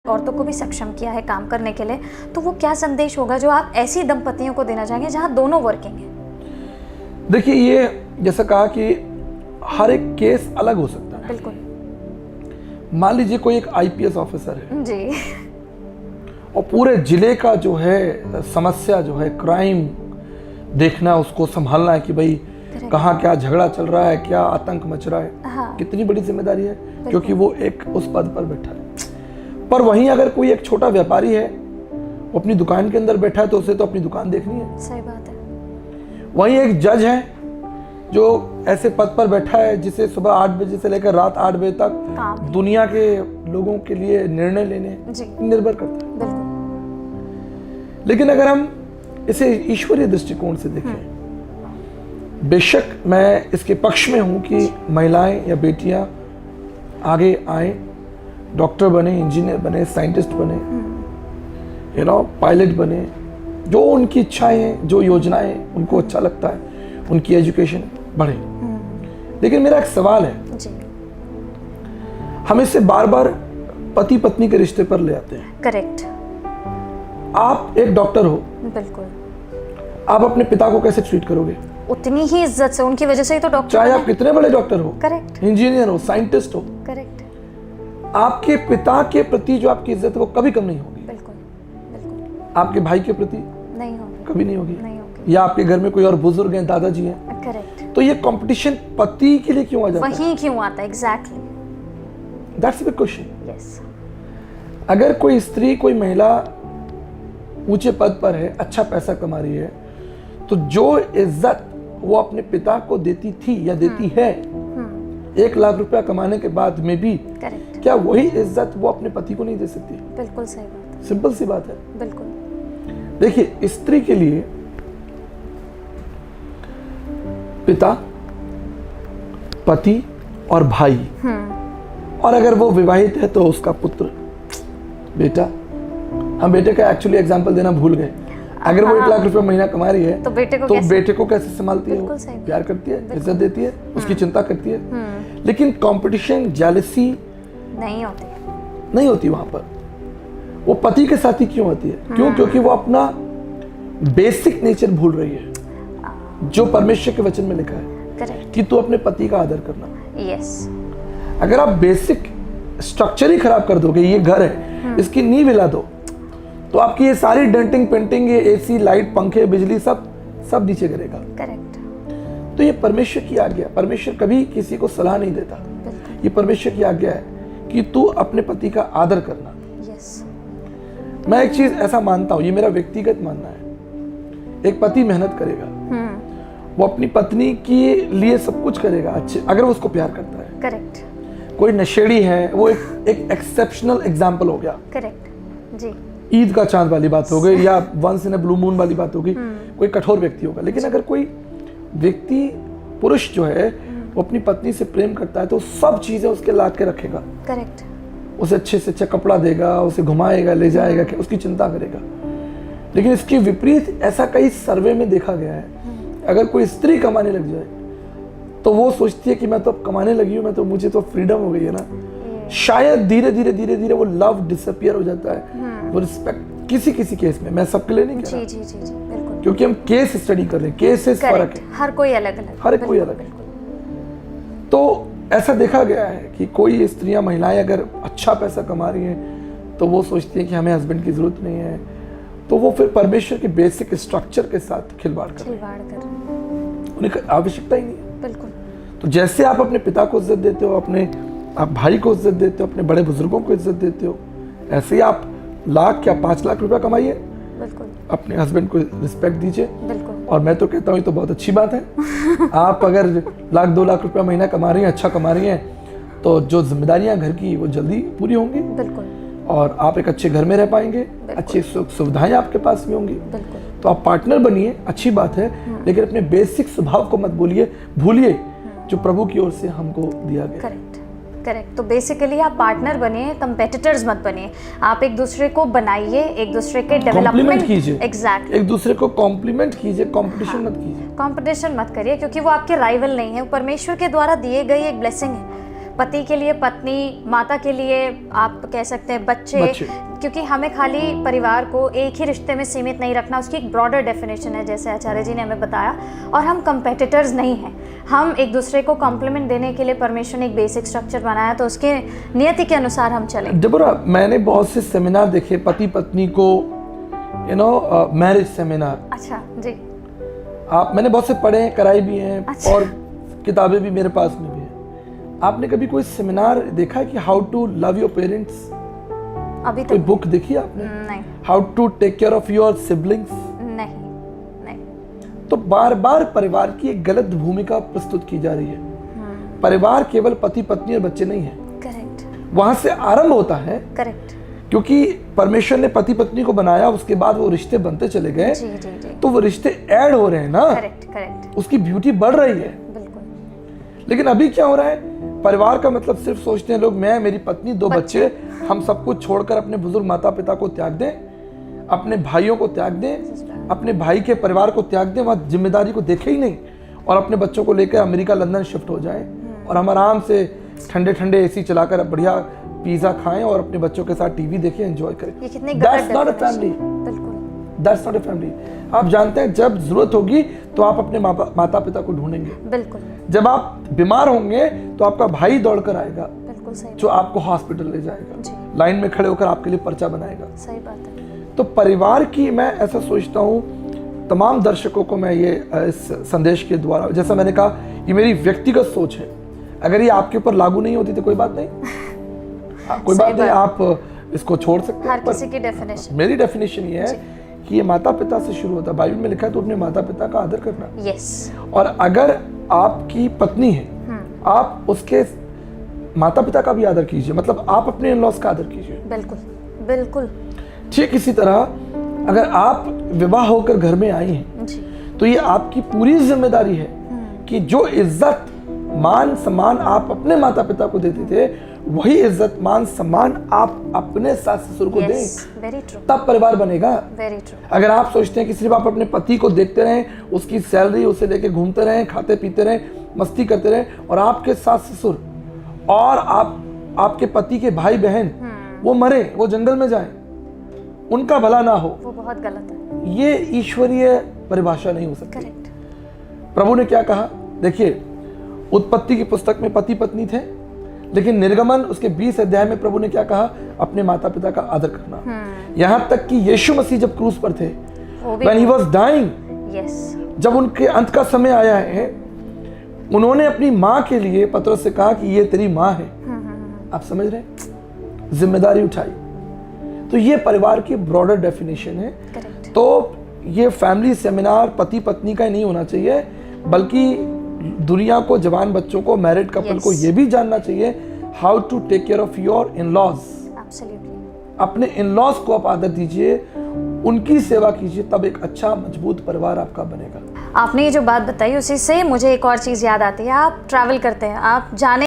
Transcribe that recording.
औरतों को भी सक्षम किया है काम करने के लिए, तो वो क्या संदेश होगा जो आप ऐसी दंपतियों को देना चाहेंगे जहां दोनों वर्किंग हैं? देखिए, ये जैसा कहा कि हर एक केस अलग हो सकता है। बिल्कुल। मान लीजिए कोई एक आईपीएस ऑफिसर है जी। और पूरे जिले का जो है समस्या जो है क्राइम देखना, उसको संभालना है कि भाई कहाँ क्या झगड़ा चल रहा है, क्या आतंक मच रहा है। हाँ। कितनी बड़ी जिम्मेदारी है, क्योंकि वो एक उस पद पर बैठा है। पर वहीं अगर कोई एक छोटा व्यापारी है, वो अपनी दुकान के अंदर बैठा है, तो उसे तो अपनी दुकान देखनी है। सही बात है। वहीं एक जज है जो ऐसे पद पर बैठा है जिसे सुबह 8 बजे से लेकर रात 8 बजे तक दुनिया के लोगों के लिए निर्णय लेने निर्भर करता है। बिल्कुल। लेकिन अगर हम इसे ईश्वरीय दृष्टिकोण से देखें, बेशक मैं इसके पक्ष में हूं कि महिलाएं या बेटियां आगे आए, डॉक्टर बने, इंजीनियर बने, साइंटिस्ट बने, पायलट बने, जो उनकी इच्छाएं हैं, जो योजनाएं उनको अच्छा लगता है, उनकी एजुकेशन बढ़े। लेकिन मेरा एक सवाल है जी। हम इसे बार बार पति पत्नी के रिश्ते पर ले आते हैं। करेक्ट। आप एक डॉक्टर हो, बिल्कुल, आप अपने पिता को कैसे ट्रीट करोगे? उतनी ही इज्जत से, उनकी वजह से ही तो डॉक्टर चाहे आप कितने बड़े डॉक्टर हो, करेक्ट, इंजीनियर हो, साइंटिस्ट हो, करेक्ट, आपके पिता के प्रति जो आपकी इज्जत है वो कभी कम नहीं होगी। बिल्कुल, बिल्कुल आपके भाई के प्रति नहीं होगी, कभी नहीं होगी, नहीं होगी। या आपके घर में कोई और बुजुर्ग हैं, दादाजी हैं, करेक्ट। तो ये कंपटीशन पति के लिए क्यों आ जाता है? वहीं क्यों आता है? Exactly, that's the question. Yes. अगर कोई स्त्री, कोई महिला ऊंचे पद पर है, अच्छा पैसा कमा रही है, तो जो इज्जत वो अपने पिता को देती थी या देती है 1 लाख रुपया कमाने के बाद में भी, करेक्ट, क्या वही इज्जत वो अपने पति को नहीं दे सकती? बिल्कुल सही बात है। सिंपल सी बात है। बिल्कुल। देखिए, स्त्री के लिए पिता, पति और भाई, और अगर वो विवाहित है तो उसका पुत्र, बेटा। हम बेटे का एक्चुअली एग्जांपल देना भूल गए। अगर वो 1 लाख रुपए महीना कमा रही है तो बेटे को कैसे संभालती है? वो प्यार करती है, इज्जत देती है, उसकी चिंता करती है। लेकिन कंपटीशन, जेलसी नहीं होती वहां पर। वो पति के साथ ही क्यों होती है? क्यों? क्योंकि वो अपना बेसिक नेचर भूल रही है, जो परमेश्वर के वचन में लिखा है। करेक्ट। कि तू अपने पति का आदर करना। यस। अगर आप बेसिक स्ट्रक्चर ही खराब कर दोगे, ये घर है, इसकी नींव हिला दो, तो आपकी ये सारी डेंटिंग पेंटिंग, ये एसी, लाइट, पंखे, बिजली सब नीचे गिरेगा। करेक्ट। तो ये परमेश्वर की आज्ञा। परमेश्वर कभी किसी को सलाह नहीं देता। ये परमेश्वर की आज्ञा है कि तू अपने पति का आदर करना। यस। मैं एक चीज ऐसा मानता हूं, ये मेरा व्यक्तिगत मानना है, एक पति मेहनत करेगा, वो अपनी पत्नी के लिए सब कुछ करेगा अच्छे, अगर वो उसको प्यार करता है। करेक्ट। कोई नशेड़ी है, वो एक एक्सेप्शनल एग्जाम्पल हो गया। करेक्ट जी। ईद का चांद वाली बात हो गई, या once in a blue moon वाली बात होगी, कोई कठोर व्यक्ति होगा। लेकिन अगर कोई व्यक्ति, पुरुष जो है, वो अपनी पत्नी से प्रेम करता है, तो सब चीजें उसके ला के रखेगा। करेक्ट। उसे अच्छे से अच्छा कपड़ा देगा, उसे घुमाएगा, ले जाएगा, उसकी चिंता करेगा। लेकिन इसके विपरीत ऐसा कई सर्वे में देखा गया है, अगर कोई स्त्री कमाने लग जाए तो वो सोचती है कि मैं तो अब कमाने लगी हूँ, मैं तो, मुझे तो फ्रीडम हो गई है ना। शायद धीरे धीरे वो लव डिसअपियर हो जाता है, वो रिस्पेक्ट, किसी केस में, मैं सबके लिए नहीं कह रहा। जी, बिल्कुल। क्योंकि हम केस स्टडी कर रहे हैं, केसेस फर्क है, हर कोई अलग अलग, हर कोई अलग है। तो ऐसा देखा गया है कि कोई स्त्रियां, महिलाएं अगर अच्छा पैसा कमा रही हैं तो वो सोचती हैं कि हमें हस्बैंड की जरूरत नहीं है, तो वो फिर परमेश्वर के बेसिक स्ट्रक्चर के साथ खिलवाड़ कर उन्हें आवश्यकता ही नहीं है। बिल्कुल। तो जैसे आप अपने पिता को इज्जत देते हो, आप भाई को इज्जत देते हो, अपने बड़े बुजुर्गों को इज्जत देते हो, ऐसे ही आप 1 लाख या 5 लाख रुपया कमाइए, बिल्कुल, अपने हस्बैंड को रिस्पेक्ट दीजिए। बिल्कुल। और मैं तो कहता हूँ ये तो बहुत अच्छी बात है। आप अगर 1 लाख 2 लाख रुपया महीना कमा रही हैं, अच्छा कमा रही हैं, तो जो जिम्मेदारियां घर की वो जल्दी पूरी होंगी। बिल्कुल। और आप एक अच्छे घर में रह पाएंगे, अच्छी सुविधाएं आपके पास में होंगी। बिल्कुल। तो आप पार्टनर बनिए, अच्छी बात है, लेकिन अपने बेसिक स्वभाव को मत भूलिए जो प्रभु की ओर से हमको दिया गया। करेक्ट। तो बेसिकली आप पार्टनर बनिए, कंपेटिटर्स मत बनिए। आप एक दूसरे को बनाइए, एक दूसरे के डेवलपमेंट कीजिए। एग्जैक्टली। एक दूसरे को कॉम्प्लीमेंट कीजिए, कंपटीशन मत कीजिए। कंपटीशन मत करिए, क्योंकि वो आपके राइवल नहीं है, वो परमेश्वर के द्वारा दिए गई एक ब्लेसिंग है। पति के लिए पत्नी, माता के लिए आप कह सकते हैं बच्चे, क्योंकि हमें खाली परिवार को एक ही रिश्ते में सीमित नहीं रखना, उसकी एक ब्रॉडर डेफिनेशन है जैसे आचार्य जी ने हमें बताया। और हम कंपेटिटर्स नहीं हैं, हम एक दूसरे को कॉम्प्लीमेंट देने के लिए परमेश्वर ने एक बेसिक स्ट्रक्चर बनाया, तो उसके नियति के अनुसार हम चले। डेबोरा, मैंने बहुत से सेमिनार देखे पति पत्नी को, मैरिज सेमिनार। अच्छा जी। मैंने बहुत से पढ़े हैं, कराए भी हैं। अच्छा। और किताबें भी मेरे पास में भी हैं। आपने कभी कोई सेमिनार देखा है कि how to love your parents? अभी कोई तक बुक देखी है आपने? नहीं how to take care of your siblings? नहीं। तो बार बार परिवार की एक गलत भूमिका प्रस्तुत की जा रही है। परिवार केवल पति पत्नी और बच्चे नहीं है। करेक्ट। वहां से आरंभ होता है, करेक्ट। क्योंकि परमेश्वर ने पति पत्नी को बनाया, उसके बाद वो रिश्ते बनते चले गए। जी जी जी। तो वो रिश्ते ऐड हो रहे हैं ना। Correct correct. उसकी ब्यूटी बढ़ रही है। बिल्कुल। लेकिन अभी क्या हो रहा है, परिवार का मतलब सिर्फ सोचते हैं लोग, मैं, मेरी पत्नी, 2 बच्चे, हम सब कुछ छोड़कर अपने बुजुर्ग माता पिता को त्याग दें, अपने भाइयों को त्याग दें, अपने भाई के परिवार को त्याग दें, वहाँ जिम्मेदारी को देखे ही नहीं, और अपने बच्चों को लेकर अमेरिका लंदन शिफ्ट हो जाएं और हम आराम से ठंडे ठंडे एसी चलाकर बढ़िया पिज्जा खाएं और अपने बच्चों के साथ टीवी देखें, एंजॉय करें। ये कितनी That's not a family. बिल्कुल। That's not a family. आप जानते हैं, जब जरूरत होगी तो आप अपने माता पिता को ढूंढेंगे। बिल्कुल। जब आप बीमार होंगे तो आपका भाई दौड़ कर आएगा, बिल्कुल सही। जो आपको हॉस्पिटल ले जाएगा, जी। लाइन में खड़े होकर आपके लिए पर्चा बनाएगा। सही बात है। तो परिवार की, मैं ऐसा सोचता हूँ, तमाम दर्शकों को मैं ये इस संदेश के द्वारा, जैसा मैंने कहा, ये मेरी व्यक्तिगत सोच है। अगर ये आपके ऊपर लागू नहीं होती तो कोई बात नहीं, कोई बात नहीं, आप इसको छोड़ सकते हैं। हर किसी की डेफिनेशन। मेरी डेफिनेशन ये है कि ये माता पिता से शुरू होता है। बाइबल में लिखा है तो अपने माता पिता का आदर करना। यस। और अगर आपकी पत्नी है, आप उसके माता पिता का भी आदर कीजिए, मतलब आप अपने इन-लॉज का आदर कीजिए। बिल्कुल बिल्कुल। ठीक इसी तरह अगर आप विवाह होकर घर में आई हैं जी। तो ये आपकी पूरी जिम्मेदारी है कि जो इज्जत मान सम्मान आप अपने माता पिता को देते थे, वही इज्जत मान सम्मान आप अपने सास ससुर को दें। Very true. तब परिवार बनेगा। Very true. अगर आप सोचते हैं कि सिर्फ आप अपने पति को देखते रहें, उसकी सैलरी उसे लेके घूमते रहें, खाते पीते रहें, मस्ती करते रहें, और आपके सास ससुर और आपके पति के भाई बहन वो मरे, वो जंगल में जाएं, उनका भला ना हो, वो बहुत गलत है। ये ईश्वरीय परिभाषा नहीं हो सकती। करेक्ट। प्रभु ने क्या कहा? देखिए, उत्पत्ति की पुस्तक में पति पत्नी थे, लेकिन निर्गमन उसके 20 अध्याय में प्रभु ने क्या कहा? अपने माता पिता का आदर करना। यहां तक कि यीशु मसीह जब क्रूस पर थे, when he was dying, जब उनके अंत का समय आया है, उन्होंने अपनी माँ के लिए पतरस से कहा कि ये तेरी माँ है। आप समझ रहे हैं? जिम्मेदारी उठाई। तो ये परिवार की ब्रॉडर डेफिनेशन है। Correct. तो ये फैमिली सेमिनार पति पत्नी का ही नहीं होना चाहिए, बल्कि दुनिया को, जवान बच्चों को, मैरिड कपल को ये भी जानना चाहिए how to take care of your in laws. अपने इन लॉज को आप आदर दीजिए, उनकी सेवा कीजिए, तब एक अच्छा मजबूत परिवार आपका बनेगा। आपने ये जो बात बताई, उसी से मुझे एक और चीज़ याद आती है। आप ट्रैवल करते हैं, आप जाने